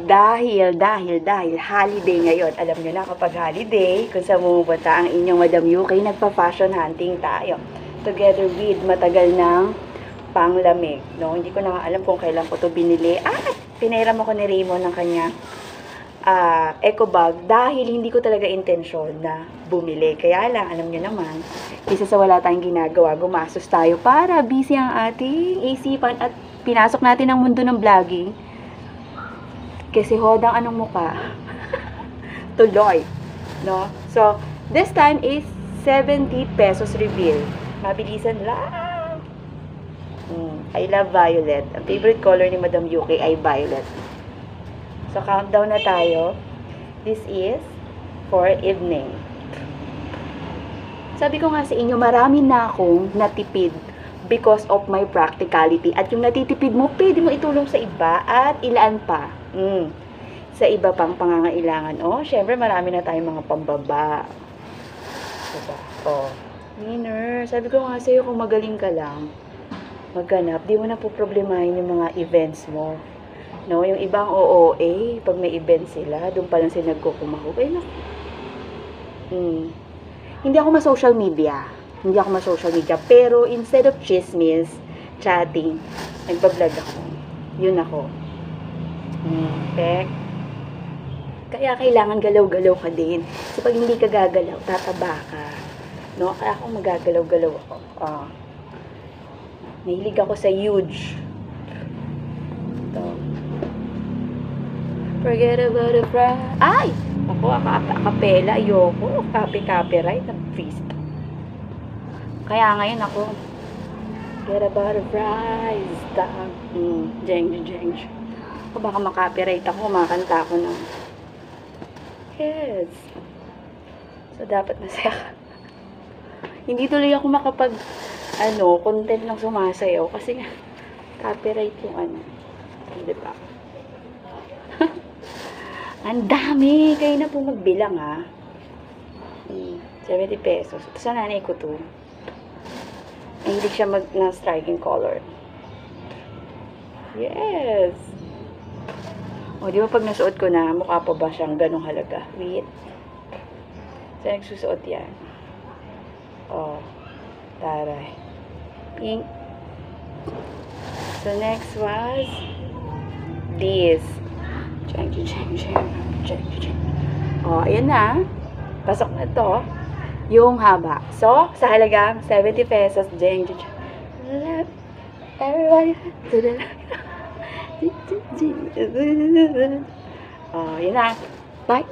dahil holiday ngayon. Alam nyo na kapag holiday, kung saan pumupunta ang inyong Madam UK, nagpa-fashion hunting tayo. Together with matagal ng panglamig. No? Hindi ko na nga alam kung kailan ko to binili. Pinairam ako ni Raymond ng kanya eco bag dahil hindi ko talaga intensyon na bumili. Kaya lang, alam nyo naman, isa sa wala tayong ginagawa, gumastos tayo para busy ang ating isipan at pinasok natin ang mundo ng vlogging. Kasi hodang anong muka. Tuloy. No? So, this time is 70 pesos reveal. Mabilisan lang. I love violet. Ang favorite color ni Madam UK ay violet. So, countdown na tayo. This is for evening. Sabi ko nga sa inyo, marami na akong natipid because of my practicality. At yung natitipid mo, pwede mo itulong sa iba at ilaan pa. Sa iba pang pangangailangan. Syempre marami na tayong mga pambaba. Diba? Winner, sabi ko nga sa'yo, kung magaling ka lang, magganap, di mo na po problemahin yung mga events mo. No, yung ibang OOA, pag may event sila, doon pa lang sila nagkukumahog. Hindi ako ma-social media. Pero instead of chismis, chatting, nagbablog ako. Yun ako. Kaya kailangan galaw-galaw ka din. So, pag hindi ka gagalaw, tataba ka. No? Kaya ako magagalaw-galaw ako. Nahilig ako sa huge. Ito. Forget about the price. Ay! Ako, akapela. Ayoko. Copyright. Nag-freeze. Kaya ngayon ako, forget about the price. Jeng. O baka makopyright ako, makakanta ako ng yes. So, dapat masaya ka. Hindi tuloy ako makapag content ng sumasayaw kasi nga, copyright yung diba? Ang dami! Kayo na po magbilang, 70 pesos. Ito sa nanay ko to. Hindi siya ng striking color. Yes! Di ba pag nasuot ko na, mukha pa ba siyang ganong halaga? Wait. So, nagsusuot yan. Taray. Pink. So, next was this. Cheng. Ayan na. Pasok na to. Yung haba. So, sa halagang 70 pesos. Jeng. Everybody to the left. Yun na. Bye.